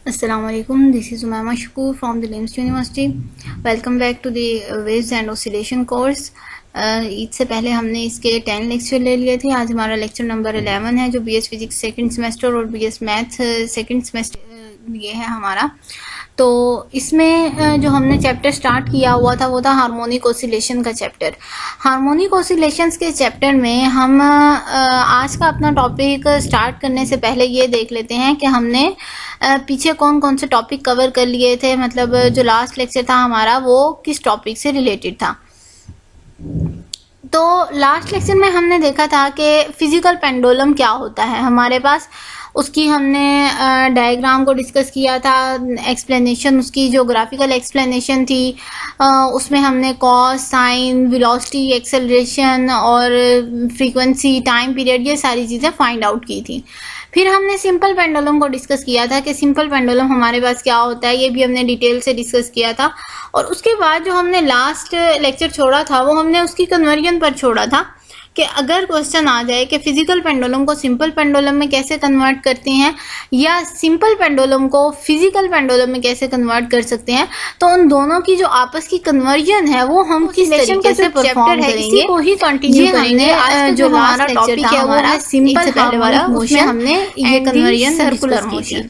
Assalamualaikum. This is Umayma Shakur from the LIMS University. Welcome back to the Waves and Oscillation course. इससे पहले हमने इसके 10 lecture ले लिए थे. आज हमारा लेक्चर नंबर 11 है जो BS फिजिक्स सेकंड सेमेस्टर और BS मैथ सेकंड सेमेस्टर ये है हमारा. तो इसमें जो हमने चैप्टर स्टार्ट किया हुआ था वो था हार्मोनिक ऑसिलेशन का चैप्टर. हार्मोनिक ऑसिलेशंस के चैप्टर में हम आज का अपना टॉपिक स्टार्ट करने से पहले ये देख लेते हैं कि हमने पीछे कौन कौन से टॉपिक कवर कर लिए थे. मतलब जो लास्ट लेक्चर था हमारा वो किस टॉपिक से रिलेटेड था. तो लास्ट लेक्चर में हमने देखा था कि फिजिकल पेंडुलम क्या होता है हमारे पास. उसकी हमने डायग्राम को डिस्कस किया था. एक्सप्लेनेशन उसकी जो ग्राफिकल एक्सप्लेनेशन थी उसमें हमने कॉस, साइन, वेलोसिटी, एक्सेलरेशन और फ्रीक्वेंसी, टाइम पीरियड ये सारी चीज़ें फाइंड आउट की थी. फिर हमने सिंपल पेंडुलम को डिस्कस किया था कि सिंपल पेंडुलम हमारे पास क्या होता है, ये भी हमने डिटेल से डिस्कस किया था. और उसके बाद जो हमने लास्ट लेक्चर छोड़ा था वो हमने उसकी कन्वर्जन पर छोड़ा था कि अगर क्वेश्चन आ जाए कि फिजिकल पेंडुलम को सिंपल पेंडुलम में कैसे कन्वर्ट करते हैं या सिंपल पेंडुलम को फिजिकल पेंडुलम में कैसे कन्वर्ट कर सकते हैं, तो उन दोनों की जो आपस की कन्वर्जन है वो हम किस तरीके से परफॉर्म करेंगे इसी को ही कंटिन्यू करेंगे. आज जो हमारा टॉपिक है वो है सिंपल हार्मोनिक मोशन. हमने ये कन्वर्जन सर्कुलर मोशन.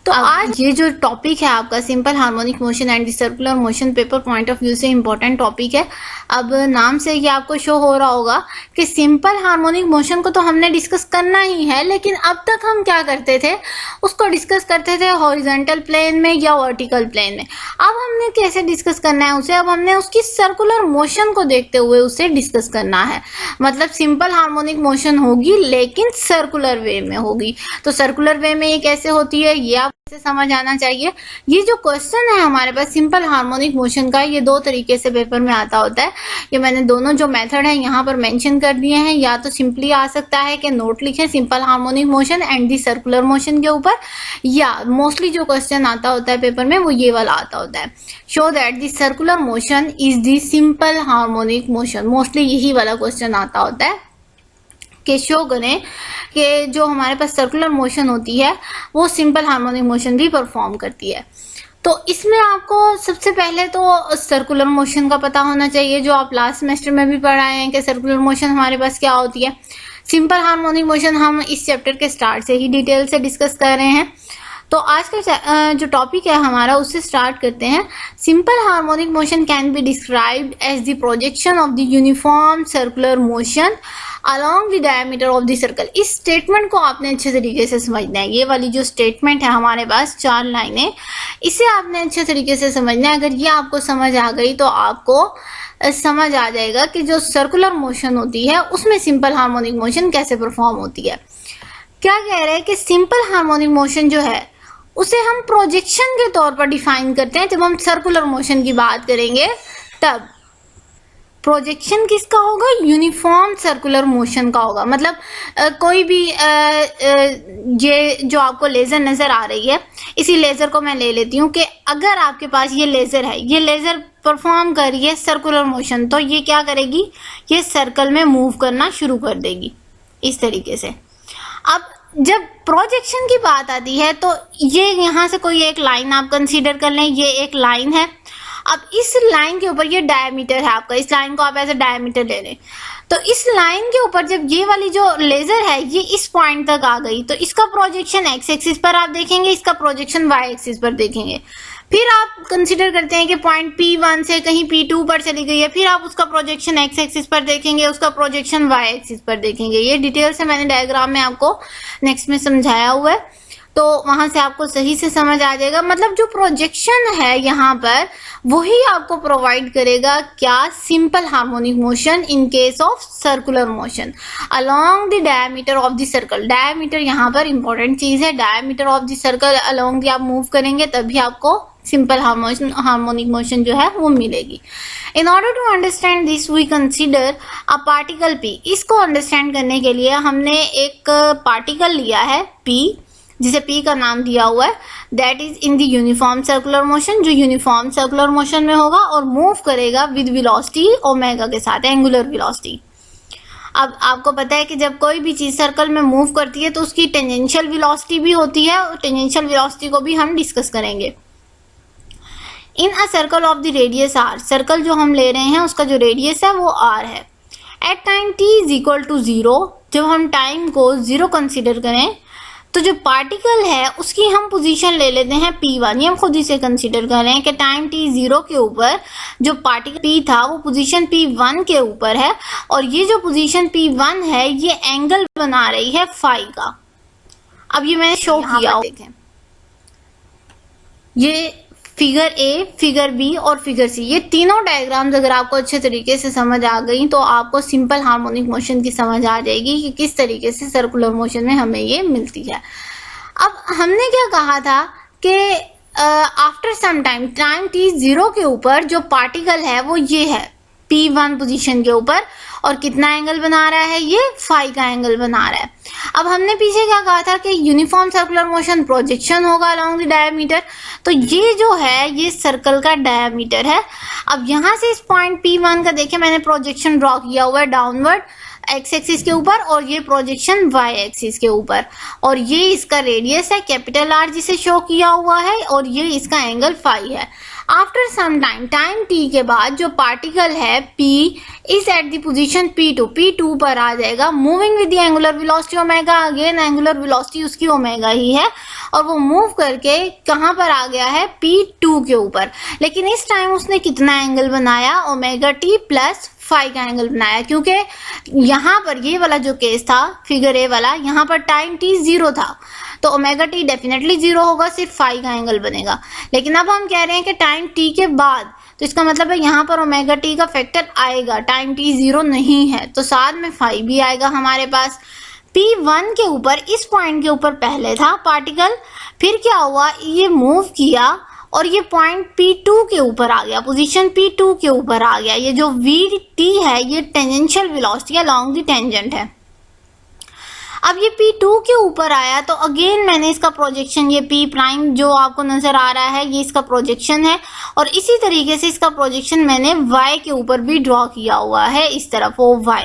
तो आज ये जो टॉपिक है आपका simple harmonic motion and circular motion paper point of view से इम्पोर्टेंट टॉपिक है. अब नाम से ही आपको शो हो रहा होगा कि सिंपल हार्मोनिक मोशन को तो हमने डिस्कस करना ही है, लेकिन अब तक हम क्या करते थे उसको डिस्कस करते थे हॉरिजॉन्टल प्लेन में या वर्टिकल प्लेन में. अब हमने कैसे डिस्कस करना है उसे, अब हमने उसकी सर्कुलर मोशन को देखते हुए उसे डिस्कस करना है. मतलब सिंपल हार्मोनिक मोशन होगी लेकिन सर्कुलर वे में होगी. तो सर्कुलर वे में ये कैसे होती है ये आप से समझ आना चाहिए. ये जो क्वेश्चन है हमारे पास सिंपल हार्मोनिक मोशन का, ये दो तरीके से पेपर में आता होता है. ये मैंने दोनों जो मेथड है यहाँ पर मेंशन कर दिए हैं. या तो सिंपली आ सकता है कि नोट लिखें simple harmonic motion and the circular motion के ऊपर, या मोस्टली जो क्वेश्चन आता होता है पेपर में वो ये वाला आता होता है, show that the circular motion is the simple harmonic motion. Mostly यही वाला क्वेश्चन आता होता है कि शो करें कि जो हमारे पास सर्कुलर मोशन होती है वो सिंपल हार्मोनिक मोशन भी परफॉर्म करती है. तो इसमें आपको सबसे पहले तो सर्कुलर मोशन का पता होना चाहिए, जो आप लास्ट सेमेस्टर में भी पढ़ाए हैं कि सर्कुलर मोशन हमारे पास क्या होती है. सिंपल हार्मोनिक मोशन हम इस चैप्टर के स्टार्ट से ही डिटेल से डिस्कस कर रहे हैं. तो आज का जो टॉपिक है हमारा उससे स्टार्ट करते हैं. Simple harmonic motion can be described as the projection of the uniform circular motion along the diameter of the circle. इस स्टेटमेंट को आपने अच्छे तरीके से समझना है. ये वाली जो स्टेटमेंट है हमारे पास 4 लाइनें, इसे आपने अच्छे तरीके से समझना है. अगर ये आपको समझ आ गई तो आपको समझ आ जाएगा कि जो सर्कुलर मोशन होती है उसमें सिंपल हार्मोनिक मोशन कैसे परफॉर्म होती है. क्या कह रहे हैं कि सिंपल हार्मोनिक मोशन जो है उसे हम प्रोजेक्शन के तौर पर डिफाइन करते हैं. जब हम सर्कुलर मोशन की बात करेंगे तब प्रोजेक्शन किसका होगा, यूनिफॉर्म सर्कुलर मोशन का होगा. मतलब कोई भी ये जो आपको लेजर नजर आ रही है, इसी लेजर को मैं ले लेती हूँ कि अगर आपके पास ये लेजर है, ये लेजर परफॉर्म कर रही है सर्कुलर मोशन, तो ये क्या करेगी, ये सर्कल में मूव करना शुरू कर देगी इस तरीके से. अब जब प्रोजेक्शन की बात आती है तो ये यहाँ से कोई एक लाइन आप कंसीडर कर लें, ये एक लाइन है. अब इस लाइन के ऊपर ये डायमीटर है आपका, इस लाइन को आप ऐसे डायमीटर ले लें. तो इस लाइन के ऊपर जब ये वाली जो लेजर है ये इस पॉइंट तक आ गई तो इसका प्रोजेक्शन एक्स एक्सिस पर आप देखेंगे, इसका प्रोजेक्शन वाई एक्सिस पर देखेंगे. फिर आप कंसीडर करते हैं कि पॉइंट P1 से कहीं P2 पर चली गई है, फिर आप उसका प्रोजेक्शन एक्स एक्सिस पर देखेंगे, उसका प्रोजेक्शन वाई एक्सिस पर देखेंगे. ये डिटेल से मैंने डायग्राम में आपको नेक्स्ट में समझाया हुआ है, तो वहां से आपको सही से समझ आ जाएगा. मतलब जो प्रोजेक्शन है यहाँ पर वही आपको प्रोवाइड करेगा क्या, simple harmonic motion in case of circular motion along the diameter of the circle. Diameter यहाँ पर इंपॉर्टेंट चीज है. Diameter of the circle along the आप मूव करेंगे तभी आपको सिंपल हार्मोनिक मोशन जो है वो मिलेगी. In order to understand this we consider a particle P. इसको अंडरस्टैंड करने के लिए हमने एक पार्टिकल लिया है P, जिसे P का नाम दिया हुआ है. That is in the uniform circular motion, जो यूनिफॉर्म सर्कुलर मोशन में होगा और मूव करेगा विद वेलोसिटी ओमेगा के साथ, एंगुलर वेलोसिटी. अब आपको पता है कि जब कोई भी चीज सर्कल में मूव करती है तो उसकी टेंजेंशियल वेलोसिटी भी होती है, और टेंजेंशियल वेलोसिटी को भी हम डिस्कस करेंगे। In a circle of the radius R, circle जो हम ले रहे हैं उसका जो रेडियस है वो आर है। At time T is equal to 0, जब हम टाइम को 0 कंसिडर करें तो जो पार्टिकल है उसकी हम पोजीशन ले लेते हैं P1। ये हम खुद ही से कंसिडर कर रहे हैं कि टाइम t 0 के ऊपर जो पार्टिकल P था वो पोजीशन P1 के ऊपर है, और ये जो पोजीशन P1 है ये एंगल बना रही है फाई का। अब ये मैंने शो किया, देखें ये फिगर ए, फिगर बी और फिगर सी, ये तीनों डायग्राम्स अगर आपको अच्छे तरीके से समझ आ गई तो आपको सिंपल हार्मोनिक मोशन की समझ आ जाएगी कि किस तरीके से सर्कुलर मोशन में हमें ये मिलती है। अब हमने क्या कहा था कि आफ्टर सम टाइम t 0 के यूपर जो पार्टिकल है वो ये है P1 पोजीशन के ऊपर, और कितना एंगल बना रहा है, ये फाई का एंगल बना रहा है। अब हमने पीछे क्या कहा था कि यूनिफॉर्म सर्कुलर मोशन प्रोजेक्शन होगा अलोंग द डायमीटर, तो ये जो है ये सर्कल का डायमीटर है। अब यहाँ से इस पॉइंट P1 का देखिए मैंने प्रोजेक्शन ड्रॉ किया हुआ है डाउनवर्ड एक्स एक्सिस के ऊपर, और ये प्रोजेक्शन वाई एक्सिस के ऊपर, और ये इसका रेडियस है कैपिटल आर जिसे शो किया हुआ है, और ये इसका एंगल फाई है। आफ्टर सम टाइम t के बाद जो पार्टिकल है P is at the position P2 पर आ जाएगा, moving with the angular velocity omega, again angular velocity उसकी ओमेगा ही है, और वो मूव करके कहाँ पर आ गया है, P2 के ऊपर। लेकिन इस टाइम उसने कितना एंगल बनाया, ओमेगा t प्लस फाई का एंगल बनाया, क्योंकि यहाँ पर ये वाला जो केस था फिगर ए वाला, यहाँ पर टाइम t 0 था तो ओमेगा t डेफिनेटली 0 होगा, सिर्फ फाई का एंगल बनेगा। लेकिन अब हम कह रहे हैं कि टाइम t के बाद, तो इसका मतलब है यहाँ पर ओमेगा t का फैक्टर आएगा, टाइम t 0 नहीं है तो साथ में फाई भी आएगा हमारे पास। P1 के ऊपर इस पॉइंट के ऊपर पहले था पार्टिकल, फिर क्या हुआ, ये मूव किया और ये पॉइंट P2 के ऊपर आ गया, पोजीशन P2 के ऊपर आ गया। ये जो Vt है ये tangential velocity along the tangent है। अब ये P2 के ऊपर आया तो अगेन मैंने इसका प्रोजेक्शन, ये P प्राइम जो आपको नजर आ रहा है ये इसका प्रोजेक्शन है, और इसी तरीके से इसका प्रोजेक्शन मैंने Y के ऊपर भी ड्रॉ किया हुआ है इस तरफ, वो Y।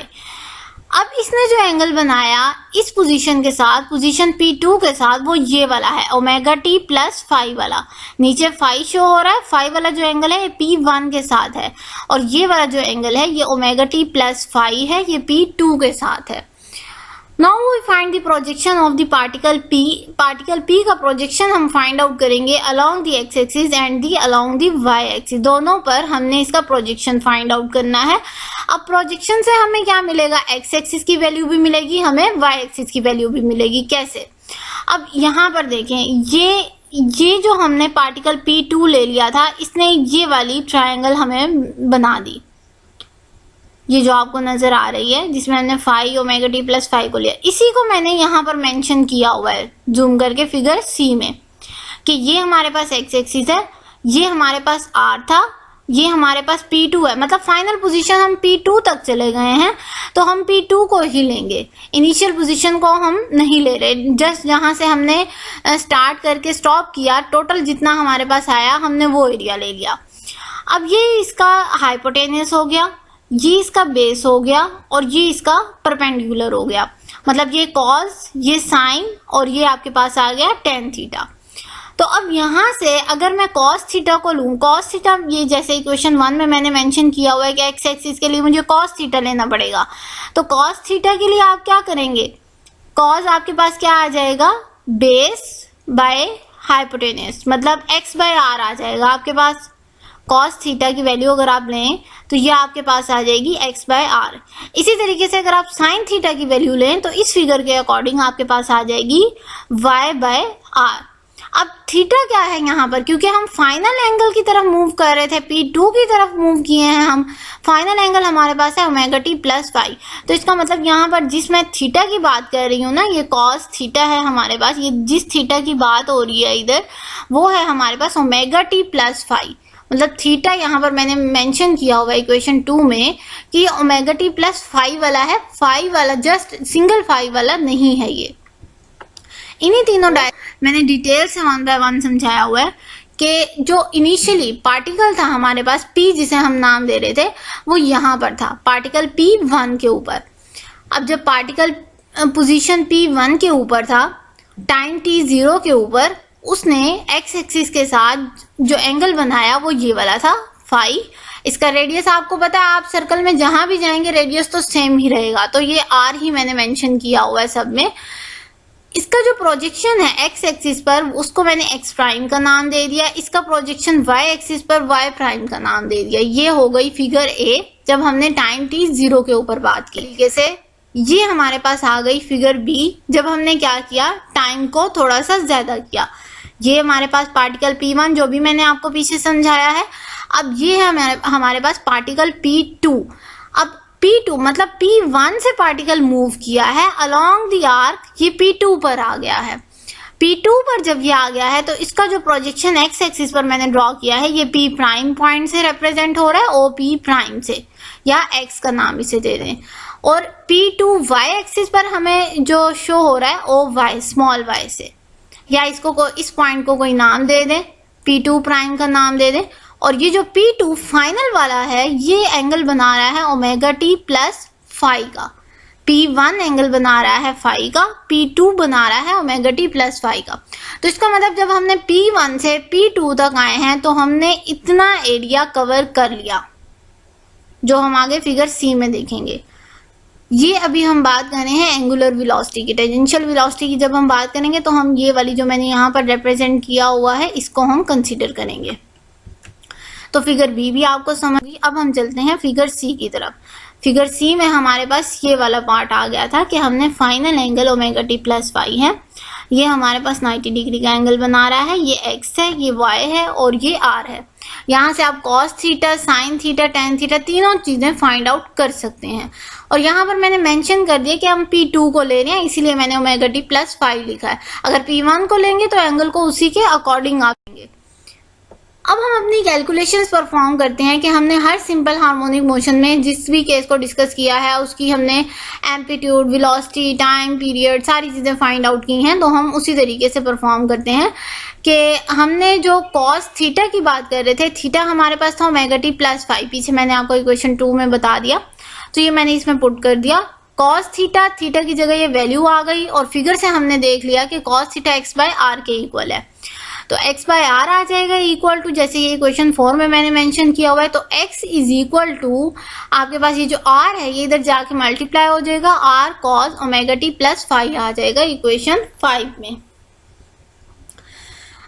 अब इसने जो एंगल बनाया इस पोजीशन के साथ, पोजीशन P2 के साथ, वो ये वाला है ओमेगा t प्लस फाई वाला। नीचे फाई शो हो रहा है, फाई वाला जो एंगल है ये P1 के साथ है, और ये वाला जो एंगल है ये ओमेगा t प्लस फाई है, ये P2 के साथ है। Now we find the projection of the particle P। Particle P का प्रोजेक्शन हम फाइंड आउट करेंगे along the X axis and the along the Y axis, दोनों पर हमने इसका प्रोजेक्शन फाइंड आउट करना है। अब प्रोजेक्शन से हमें क्या मिलेगा, एक्स एक्सिस की वैल्यू भी मिलेगी, हमें वाई एक्सिस की वैल्यू भी मिलेगी। कैसे, अब यहाँ पर देखें, ये जो हमने पार्टिकल P2 ले लिया था इसने ये वाली ट्रायंगल हमें बना दी, ये जो आपको नजर आ रही है जिसमें हमने phi omega t plus phi को लिया, इसी को मैंने यहाँ पर मेंशन किया हुआ है जूम करके फिगर सी में, कि ये हमारे पास एक्स एक्सिस है, ये हमारे पास आर था, ये हमारे पास P2 है, मतलब फाइनल पोजीशन हम P2 तक चले गए हैं तो हम P2 को ही लेंगे, इनिशियल पोजीशन को हम नहीं ले रहे। जस्ट जहाँ से हमने स्टार्ट करके स्टॉप किया, टोटल जितना हमारे पास आया हमने वो एरिया ले लिया। अब ये इसका हाइपोटेन्यूस हो गया, ये इसका बेस हो गया, और ये इसका परपेंडिकुलर हो गया, मतलब ये कॉस, ये साइन, और ये आपके पास आ गया टेन थीटा। तो अब यहाँ से अगर मैं कॉस थीटा को लूँ, कॉस थीटा ये जैसे इक्वेशन 1 में मैंने मेंशन किया हुआ है कि एक्स एक्सिस के लिए मुझे कॉस थीटा लेना पड़ेगा, तो कॉस थीटा के लिए आप क्या करेंगे, कॉस आपके पास क्या आ जाएगा, बेस बाय हाइपोटेन्यूस, मतलब एक्स बाय आर आ जाएगा आपके पास। कॉस थीटा की वैल्यू अगर आप लें तो ये आपके पास आ जाएगी x बाय आर। इसी तरीके से अगर आप साइन थीटा की वैल्यू लें तो इस फिगर के अकॉर्डिंग आपके पास आ जाएगी y बाय आर। अब थीटा क्या है यहाँ पर, क्योंकि हम फाइनल एंगल की तरफ मूव कर रहे थे, P2 की तरफ मूव किए हैं हम, फाइनल एंगल हमारे पास है ओमेगा t प्लस फाई, तो इसका मतलब यहाँ पर जिस मैं थीटा की बात कर रही हूँ ना, ये कॉस थीटा है हमारे पास, ये जिस थीटा की बात हो रही है इधर वो है हमारे पास ओमेगा t प्लस फाई, मतलब थीटा यहाँ पर मैंने मेंशन किया हुआ है इक्वेशन 2 में कि ओमेगा t प्लस फाई वाला है, फाई वाला जस्ट सिंगल फाई वाला नहीं है। ये इन्हीं तीनों मैंने डिटेल से 1 बाय 1 समझाया हुआ है कि जो इनिशियली पार्टिकल था हमारे पास P, जिसे हम नाम दे रहे थे, वो यहाँ पर था पार्टिकल P1 के ऊपर। अब जब पार्टिकल पोजीशन P1 के ऊपर था, टाइम T0 के ऊपर, उसने एक्स एक्सिस के साथ जो एंगल बनाया वो ये वाला था फाई। इसका रेडियस आपको पता है, आप सर्कल में जहां भी जाएंगे रेडियस तो सेम ही रहेगा, तो ये आर ही मैंने मेंशन किया हुआ है सब में। इसका जो प्रोजेक्शन है एक्स एक्सिस पर, उसको मैंने एक्स प्राइम का नाम दे दिया। इसका प्रोजेक्शन वाई एक्सिस पर वाई प्राइम का नाम दे दिया। ये हो गई फिगर ए, जब हमने टाइम T0 के ऊपर बात की। तरीके से ये हमारे पास आ गई फिगर बी, जब हमने क्या किया, टाइम को थोड़ा सा ज्यादा किया। ये हमारे पास पार्टिकल P1 जो भी मैंने आपको पीछे समझाया है। अब ये है हमारे पास पार्टिकल P2। अब P2 मतलब P1 से पार्टिकल मूव किया है अलोंग द आर्क, ये P2 पर आ गया है। P2 पर जब ये आ गया है तो इसका जो प्रोजेक्शन एक्स एक्सिस पर मैंने ड्रॉ किया है, ये P प्राइम पॉइंट से रिप्रेजेंट हो रहा है, OP प्राइम से, या एक्स का नाम इसे दे दें। और P2 वाई एक्सिस पर हमें जो शो हो रहा है OY, स्मॉल y से, या इसको इस पॉइंट को कोई नाम दे दें, P2 प्राइम का नाम दे दें। और ये जो P2 फाइनल वाला है, ये एंगल बना रहा है ओमेगा टी प्लस फाई का। P1 एंगल बना रहा है फाई का, P2 बना रहा है ओमेगा टी प्लस फाई का। तो इसका मतलब जब हमने P1 से P2 तक आए हैं तो हमने इतना एरिया कवर कर लिया, जो हम आगे फिगर सी में देखेंगे। ये अभी हम बात कर रहे हैं एंगुलर वेलोसिटी की। टेंजेंशियल वेलोसिटी की जब हम बात करेंगे तो हम ये वाली जो मैंने यहाँ पर रिप्रेजेंट किया हुआ है, इसको हम कंसीडर करेंगे। तो फिगर बी भी आपको समझ गई। अब हम चलते हैं फिगर सी की तरफ। फिगर सी में हमारे पास ये वाला पार्ट आ गया था कि हमने final angle omega T plus phi है, ये हमारे पास 90 डिग्री का एंगल बना रहा है। ये एक्स है, ये वाई है और ये आर है। यहाँ से आप cos theta, sine theta, tan theta तीनों चीजें फाइंड आउट कर सकते हैं। और यहाँ पर मैंने मेंशन कर दिया कि हम P2 को ले रहे हैं, इसीलिए मैंने ओमेगा टी प्लस फाइव लिखा है। अगर P1 को लेंगे तो एंगल को उसी के अकॉर्डिंग आएंगे। अब हम अपनी कैलकुलेशंस परफॉर्म करते हैं कि हमने हर सिंपल हार्मोनिक मोशन में जिस भी केस को डिस्कस किया है उसकी हमने एम्पलीट्यूड, वेलोसिटी, टाइम पीरियड सारी चीज़ें फाइंड आउट की हैं। तो हम उसी तरीके से परफॉर्म करते हैं कि हमने जो कॉस थीटा की बात कर रहे थे, थीटा हमारे पास था ओमेगा टी प्लस फाइव, पीछे मैंने आपको इक्वेशन 2 में बता दिया, तो ये मैंने इसमें पुट कर दिया। कॉस थीटा, थीटा की जगह ये वैल्यू आ गई और फिगर से हमने देख लिया कि cos theta X by R के इक्वल है, तो x बाय आर आ जाएगा इक्वल टू, जैसे ये इक्वेशन 4 में मैंने मेंशन किया हुआ है, तो x इज इक्वल टू आपके पास ये जो r है ये इधर जाके मल्टीप्लाई हो जाएगा, r cos omega T plus five आ जाएगा इक्वेशन 5 में।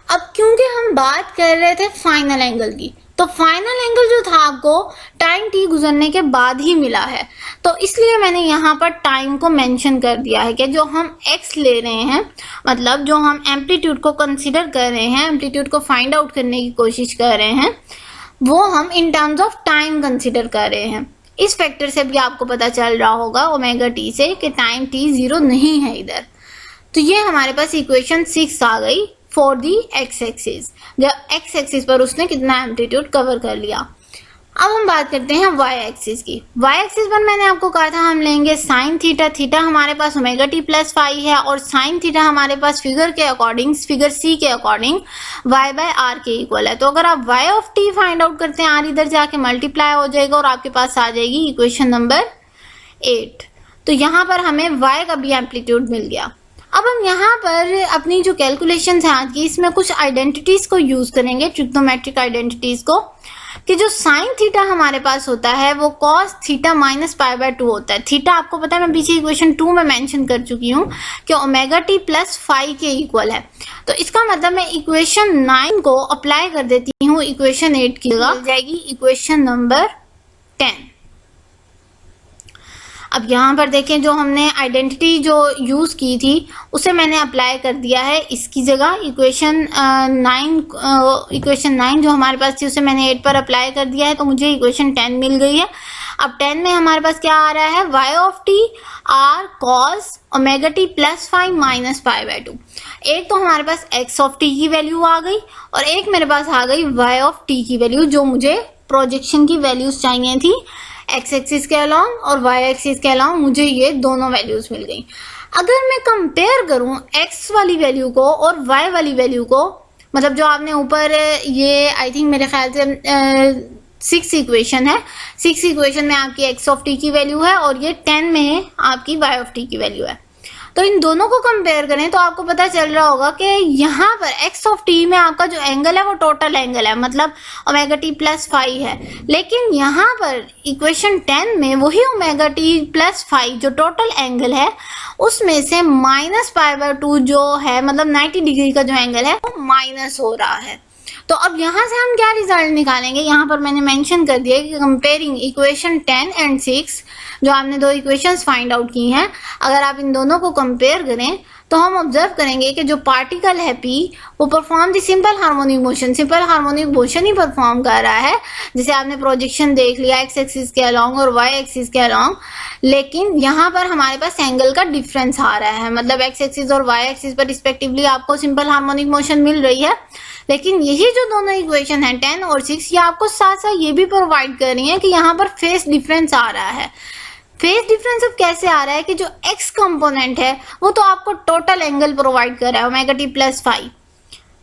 अब क्योंकि हम बात कर रहे थे फाइनल एंगल की, तो फाइनल एंगल जो था आपको टाइम t गुजरने के बाद ही मिला है, तो इसलिए मैंने यहाँ पर टाइम को मेंशन कर दिया है कि जो हम x ले रहे हैं, मतलब जो हम एम्पलीट्यूड को कंसीडर कर रहे हैं, एम्पलीट्यूड को फाइंड आउट करने की कोशिश कर रहे हैं, वो हम in terms of time consider कर रहे हैं। इस फैक्टर से भी आपको पता चल रहा होगा ओमेगा टी से कि टाइम t 0 नहीं है इधर। तो ये हमारे पास इक्वेशन 6 आ गई फॉर दी एक्स एक्सिस, जब एक्स एक्सिस पर उसने कितना एम्पलीट्यूड कवर कर लिया। अब हम बात करते हैं वाई एक्सिस की। वाई एक्सिस पर मैंने आपको कहा था हम लेंगे साइन थीटा, थीटा हमारे पास ओमेगा टी प्लस फाइव है और साइन थीटा हमारे पास फिगर के अकॉर्डिंग, फिगर सी के अकॉर्डिंग वाई बाय आर के इक्वल है। तो अगर आप Y of T find out करते हैं, आर इधर जाके मल्टीप्लाई हो जाएगा और आपके पास आ जाएगी इक्वेशन नंबर 8। तो यहाँ पर हमें वाई का भी एम्पलीट्यूड मिल गया। अब हम यहाँ पर अपनी जो कैलकुलेशन है आज की, इसमें कुछ आइडेंटिटीज को यूज करेंगे, ट्रिग्नोमेट्रिक आइडेंटिटीज को, कि जो साइन थीटा हमारे पास होता है वो cos theta minus pi by 2 होता है। थीटा आपको पता है, मैं पीछे इक्वेशन 2 में मेंशन कर चुकी हूँ कि ओमेगा टी प्लस फाइव के इक्वल है। तो इसका मतलब मैं इक्वेशन 9 को अप्लाई कर देती हूँ इक्वेशन 8 की जगह, मिल जाएगी इक्वेशन नंबर 10। अब यहाँ पर देखें, जो हमने आइडेंटिटी जो यूज की थी उसे मैंने अप्लाई कर दिया है इसकी जगह। इक्वेशन 9 जो हमारे पास थी उसे मैंने 8 पर अप्लाई कर दिया है, तो मुझे इक्वेशन 10 मिल गई है। अब 10 में हमारे पास क्या आ रहा है, Y of T R cos omega T plus five minus pi by 2। एक तो हमारे पास एक्स ऑफ टी की वैल्यू आ गई और एक मेरे पास आ गई वाई ऑफ टी की वैल्यू, जो मुझे प्रोजेक्शन की वैल्यूज चाहिए थी एक्स एक्सिस के अलॉन्ग और वाई एक्सिस के अलॉन्ग, मुझे ये दोनों वैल्यूज मिल गई। अगर मैं कंपेयर करूं एक्स वाली वैल्यू को और वाई वाली वैल्यू को, मतलब जो आपने ऊपर ये आई थिंक मेरे ख्याल से 6 इक्वेशन है। 6 इक्वेशन में आपकी x ऑफ t की वैल्यू है और ये 10 में आपकी y ऑफ t की वैल्यू है। तो इन दोनों को कंपेयर करें तो आपको पता चल रहा होगा कि यहाँ पर x ऑफ t में आपका जो एंगल है वो टोटल एंगल है, मतलब ओमेगा t प्लस फाई है। लेकिन यहाँ पर इक्वेशन 10 में वही ओमेगा t प्लस फाई जो टोटल एंगल है उसमें से -π/2 जो है, मतलब 90 डिग्री का जो एंगल है वो माइनस हो रहा है। तो अब यहाँ से हम क्या रिजल्ट निकालेंगे, यहाँ पर मैंने मेंशन कर दिया कि कंपेयरिंग इक्वेशन 10 एंड 6, जो आपने दो इक्वेशंस फाइंड आउट की हैं, अगर आप इन दोनों को कंपेयर करें तो हम ऑब्जर्व करेंगे कि जो पार्टिकल है P वो perform the simple harmonic motion, simple harmonic motion he perform कर रहा है। जैसे आपने प्रोजेक्शन देख लिया x एक्सिस के अलोंग और y एक्सिस के अलोंग, लेकिन यहाँ पर हमारे पास एंगल का डिफरेंस आ रहा है, मतलब x एक्सिस और y एक्सिस पर रिस्पेक्टिवली आपको सिंपल हार्मोनिक मोशन मिल रही है। लेकिन यही जो दोनों इक्वेशन है 10 और 6, ये आपको साथ साथ ये भी प्रोवाइड कर रही है कि यहाँ पर फेस डिफरेंस आ रहा है। फेस डिफरेंस अब कैसे आ रहा है कि जो x कंपोनेंट है वो तो आपको टोटल एंगल प्रोवाइड कर रहा है ओमेगा t प्लस फाई,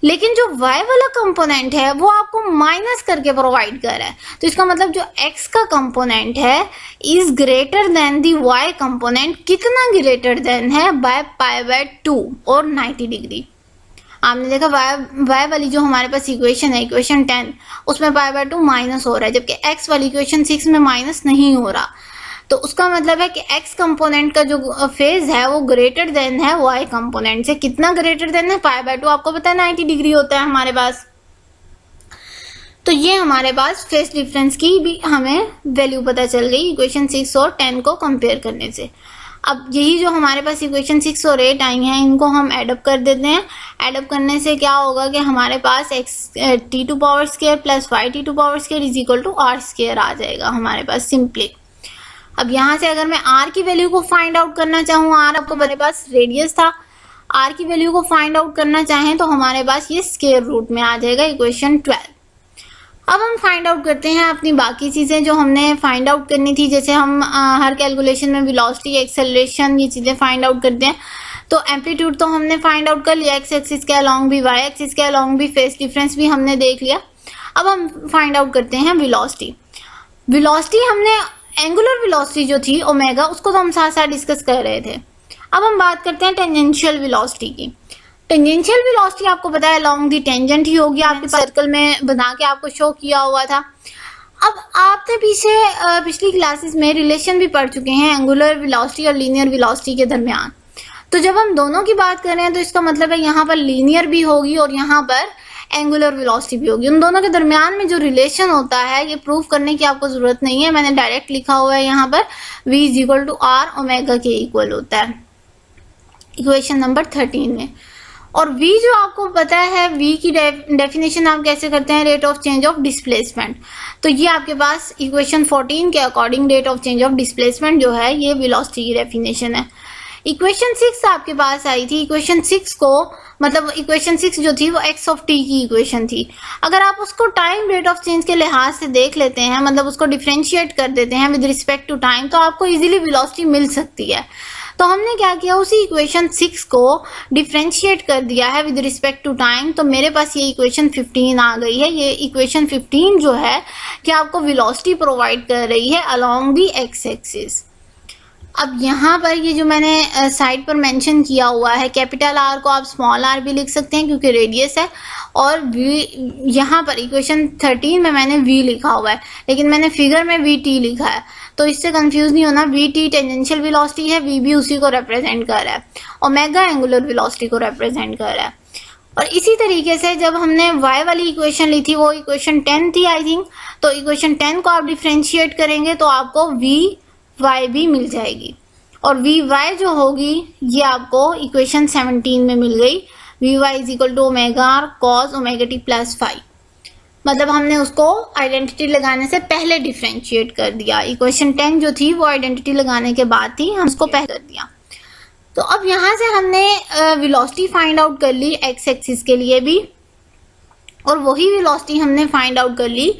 लेकिन जो y वाला कंपोनेंट है वो आपको माइनस करके प्रोवाइड कर रहा है। तो इसका मतलब जो x का कंपोनेंट है is greater than the y component. कितना ग्रेटर देन है? बाय π/2 और 90 डिग्री। आपने देखा y वाली जो हमारे पास इक्वेशन है, इक्वेशन 10, उसमें π/2 माइनस हो रहा है, जबकि x वाली इक्वेशन 6 में माइनस नहीं हो रहा। तो उसका मतलब है कि x कंपोनेंट का जो फेज है वो ग्रेटर देन है y कंपोनेंट से। कितना ग्रेटर देन है? π/2। आपको पता है 90 डिग्री होता है हमारे पास। तो ये हमारे पास फेस डिफरेंस की भी हमें वैल्यू पता चल गई इक्वेशन 6 और 10 को कंपेयर करने से। अब यही जो हमारे पास इक्वेशन 6 और 8 आई हैं, इनको हम एडअप कर देते हैं। एडअप करने से क्या होगा कि हमारे पास t² plus y t² is equal to r² आ जाएगा हमारे पास सिंपली। अब यहाँ से अगर मैं r की वैल्यू को फाइंड आउट करना चाहूँ, r आपको मेरे पास रेडियस था, r की वैल्यू को फाइंड आउट करना चाहें तो हमारे पास ये स्क्वायर रूट में आ जाएगा इक्वेशन 12। अब हम फाइंड आउट करते हैं अपनी बाकी चीज़ें जो हमने फाइंड आउट करनी थी। जैसे हम हर कैलकुलेशन में वेलोसिटी, एक्सेलरेशन, ये चीज़ें फाइंड आउट करते हैं। तो एम्पलीट्यूड तो हमने फाइंड आउट कर लिया, x एक्सिस के अलोंग भी, y एक्सिस के अलोंग भी, फेस डिफरेंस भी हमने देख लिया। अब हम फाइंड आउट करते हैं वेलोसिटी। वेलोसिटी हमने एंगुलर वेलोसिटी जो थी ओमेगा, उसको तो हम साथ साथ डिस्कस कर रहे थे। अब हम बात करते हैं टेंजेंशियल वेलोसिटी की। टेंजेंशियल वेलोसिटी आपको पता है अलोंग दी टेंजेंट ही होगी, आपके सर्कल में बना के आपको शो किया हुआ था। अब आपने पिछली क्लासेस में रिलेशन भी पढ़ चुके हैं एंगुलर वेलोसिटी और लीनियर वेलोसिटी के दरमियान। तो जब हम दोनों की बात कर रहे हैं तो इसका मतलब है यहाँ पर लीनियर भी होगी और यहाँ पर एंगुलर वेलोसिटी भी होगी। उन दोनों के दरमियान में जो रिलेशन होता है ये प्रूव करने की आपको जरूरत नहीं है, मैंने डायरेक्ट लिखा हुआ है यहाँ पर v is equal to r omega के इक्वल होता है इक्वेशन नंबर 13 में। और v जो आपको पता है, v की डेफिनेशन आप कैसे करते हैं? Rate of change of displacement. तो ये आपके पास इक्वेशन 14 के according rate of change of displacement जो है ये वेलोसिटी की डेफिनेशन है। इक्वेशन 6 आपके पास आई थी। इक्वेशन 6 को मतलब इक्वेशन 6 जो थी वो x ऑफ t की इक्वेशन थी। अगर आप उसको टाइम रेट ऑफ चेंज के लिहाज से देख लेते हैं, मतलब उसको डिफरेंशिएट कर देते हैं विद रिस्पेक्ट टू टाइम, तो आपको इजीली वेलोसिटी मिल सकती है। तो हमने क्या किया, उसी इक्वेशन 6 को डिफरेंशिएट कर दिया है विद रिस्पेक्ट टू टाइम। तो मेरे पास ये इक्वेशन 15 आ गई है। ये इक्वेशन 15 जो है कि आपको वेलोसिटी प्रोवाइड कर रही है अलोंग दी x एक्सिस। अब यहाँ पर ये जो मैंने साइड पर मेंशन किया हुआ है, कैपिटल R को आप स्मॉल r भी लिख सकते हैं क्योंकि रेडियस है, और v यहाँ पर इक्वेशन 13 में मैंने v लिखा हुआ है, लेकिन मैंने फिगर में vt लिखा है, तो इससे कंफ्यूज नहीं होना। vt टेंजेंशियल वेलोसिटी है, v भी उसी को रिप्रेजेंट कर रहा है, ओमेगा एंगुलर वेलोसिटी को रिप्रेजेंट कर रहा है। और इसी तरीके से जब हमने y वाली इक्वेशन ली थी, वो इक्वेशन 10 थी आई थिंक, तो इक्वेशन 10 को आप डिफ्रेंशिएट करेंगे तो आपको y भी मिल जाएगी, और vy जो होगी ये आपको इक्वेशन 17 में मिल गई। vy is equal to omega r cos omega t plus phi. मतलब हमने उसको आइडेंटिटी लगाने से पहले डिफ्रेंशिएट कर दिया। इक्वेशन 10 जो थी वो आइडेंटिटी लगाने के बाद थी, हम उसको पहले कर दिया। तो अब यहाँ से हमने वेलोसिटी फाइंड आउट कर ली x एक्सिस के लिए भी और वही वेलोसिटी हमने फाइंड आउट कर ली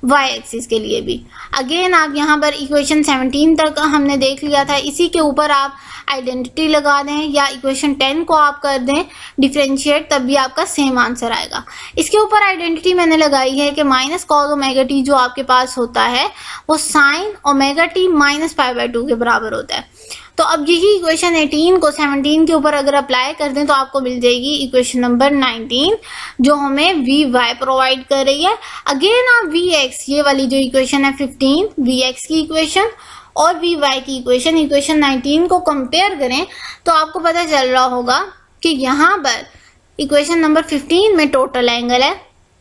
वाई एक्सिस के लिए भी। अगेन आप यहाँ पर इक्वेशन 17 तक हमने देख लिया था, इसी के ऊपर आप आइडेंटिटी लगा दें या इक्वेशन 10 को आप कर दें डिफ्रेंशिएट, तब भी आपका सेम आंसर आएगा। इसके ऊपर आइडेंटिटी मैंने लगाई है कि माइनस कॉस ओमेगा टी जो आपके पास होता है वो sine omega T minus pi by 2 के बराबर होता है। तो अब यही इक्वेशन 18 को 17 के ऊपर अगर अप्लाई कर दें तो आपको मिल जाएगी इक्वेशन नंबर 19 जो हमें वी वाई प्रोवाइड कर रही है। अगेन आप वी एक्स, ये वाली जो इक्वेशन है 15 वी एक्स की इक्वेशन और वी वाई की इक्वेशन, इक्वेशन 19 को कंपेयर करें तो आपको पता चल रहा होगा कि यहाँ पर इक्वेशन नंबर 15 में टोटल एंगल है,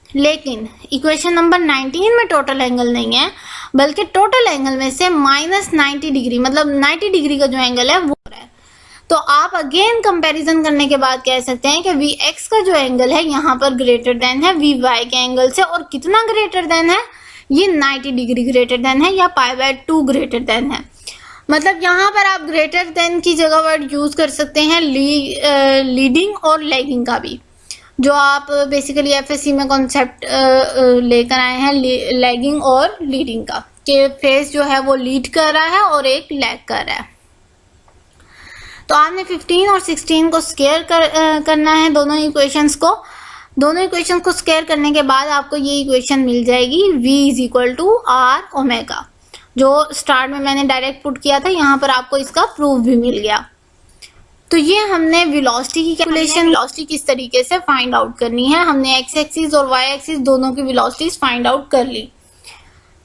लेकिन इक्वेशन नंबर 19 में टोटल एंगल नहीं है, बल्कि टोटल एंगल में से माइनस 90 डिग्री, मतलब 90 डिग्री का जो एंगल है वो हो रहा है। तो आप अगेन कंपैरिजन करने के बाद कह सकते हैं कि वी एक्स का जो एंगल है यहाँ पर ग्रेटर देन है वी वाई के एंगल से, और कितना ग्रेटर देन है, ये 90 डिग्री ग्रेटर देन है या पाई बाय 2 ग्रेटर देन है। मतलब यहाँ पर आप ग्रेटर देन की जगह वर्ड यूज कर सकते हैं लीडिंग और लैगिंग का भी, जो आप बेसिकली एफएससी में कॉन्सेप्ट लेकर आए हैं लैगिंग और लीडिंग का, कि फेस जो है वो लीड कर रहा है और एक लैग कर रहा है। तो आपने 15 और 16 को स्क्वायर करना है दोनों इक्वेशंस को। दोनों इक्वेशंस को स्क्वायर करने के बाद आपको ये इक्वेशन मिल जाएगी v is equal to R omega, जो स्टार्ट में मैंने डायरेक्ट पुट किया था, यहाँ पर आपको इसका प्रूफ भी मिल गया। तो ये हमने वेलोसिटी की कैलकुलेशन, वेलोसिटी किस तरीके से फाइंड आउट करनी है, हमने एक्स एक्सिस और वाई एक्सिस दोनों की वेलोसिटीज फाइंड आउट कर ली।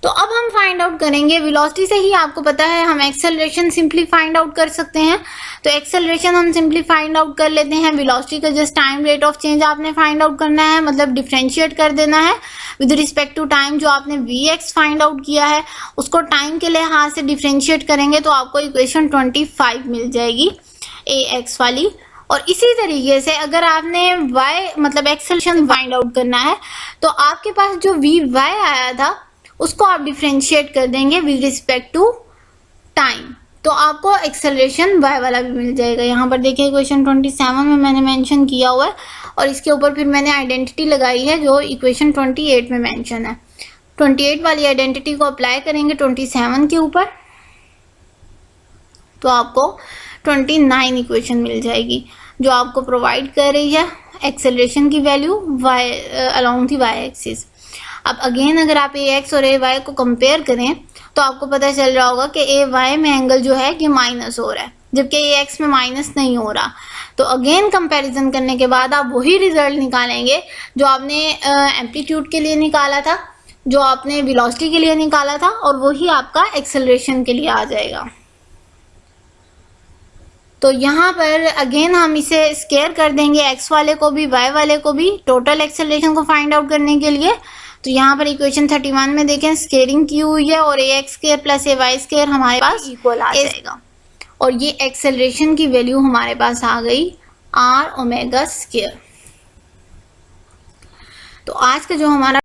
तो अब हम फाइंड आउट करेंगे वेलोसिटी से ही, आपको पता है हम एक्सेलरेशन सिंपली फाइंड आउट कर सकते हैं। तो एक्सेलरेशन हम सिंपली फाइंड आउट कर लेते हैं, वेलोसिटी का just time rate of change आपने फाइंड आउट करना है, मतलब डिफ्रेंशिएट कर देना है विद रिस्पेक्ट टू टाइम। जो आपने वी एक्स फाइंड आउट किया है उसको टाइम के लिहाज से डिफ्रेंशिएट करेंगे तो आपको इक्वेशन 25 मिल जाएगी ए एक्स वाली। और इसी तरीके से अगर आपने y मतलब एक्सेलरेशन फाइंड आउट करना है तो आपके पास जो वी वाई आया था उसको आप डिफ्रेंशिएट कर देंगे विद रिस्पेक्ट टू टाइम, तो आपको एक्सेलरेशन y वाला भी मिल जाएगा। यहाँ पर देखिए इक्वेशन 27 में मैंने मेंशन किया हुआ है और इसके ऊपर फिर मैंने आइडेंटिटी लगाई है जो इक्वेशन 28 में मेंशन है। 28 वाली आइडेंटिटी को अप्लाई करेंगे 27 के ऊपर तो आपको 29 इक्वेशन मिल जाएगी जो आपको प्रोवाइड कर रही है एक्सेलरेशन की value y along the y axis. अब अगेन अगर आप ए एक्स और ए वाई को कंपेयर करें तो आपको पता चल रहा होगा कि ए वाई में एंगल जो है कि माइनस हो रहा है, जबकि ए एक्स में माइनस नहीं हो रहा। तो अगेन कंपैरिजन करने के बाद आप वही रिजल्ट निकालेंगे जो आपने एम्पलीट्यूड के लिए निकाला था, जो आपने वेलोसिटी के लिए निकाला था, और वही आपका एक्सेलरेशन के लिए आ जाएगा। तो यहाँ पर अगेन हम इसे स्क्वायर कर देंगे एक्स वाले को भी वाई वाले को भी टोटल एक्सेलरेशन को फाइंड आउट करने के लिए। तो यहाँ पर इक्वेशन 31 में देखें स्क्वेयरिंग की हुई है और ए एक्स स्क्वायर प्लस ए वाई स्क्वायर हमारे पास इक्वल आ जाएगा और ये एक्सेलरेशन की वैल्यू हमारे पास आ गई आर ओमेगा स्क्वायर। तो आज का जो हमारा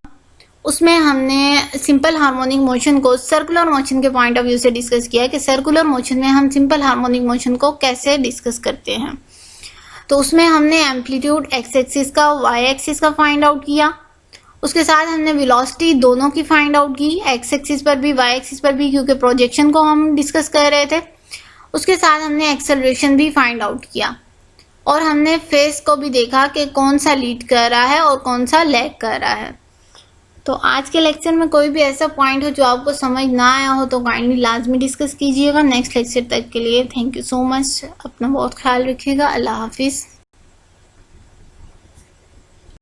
उसमें हमने सिंपल हार्मोनिक मोशन को सर्कुलर मोशन के पॉइंट ऑफ व्यू से डिस्कस किया कि सर्कुलर मोशन में हम सिंपल हार्मोनिक मोशन को कैसे डिस्कस करते हैं। तो उसमें हमने एम्पलीट्यूड एक्स एक्सिस का वाई एक्सिस का फाइंड आउट किया, उसके साथ हमने वेलोसिटी दोनों की फाइंड आउट की, एक्स एक्सिस पर भी वाई एक्सिस पर भी, क्योंकि प्रोजेक्शन को हम डिस्कस कर रहे थे। उसके साथ हमने एक्सेलरेशन भी फाइंड आउट किया और हमने फेस को भी देखा कि कौन सा लीड कर रहा है और कौन सा लैग कर रहा है। तो आज के लेक्चर में कोई भी ऐसा पॉइंट हो जो आपको समझ ना आया हो तो काइंडली लाजमी डिस्कस कीजिएगा। नेक्स्ट लेक्चर तक के लिए थैंक यू सो मच। अपना बहुत ख्याल रखिएगा। अल्लाह हाफिज़।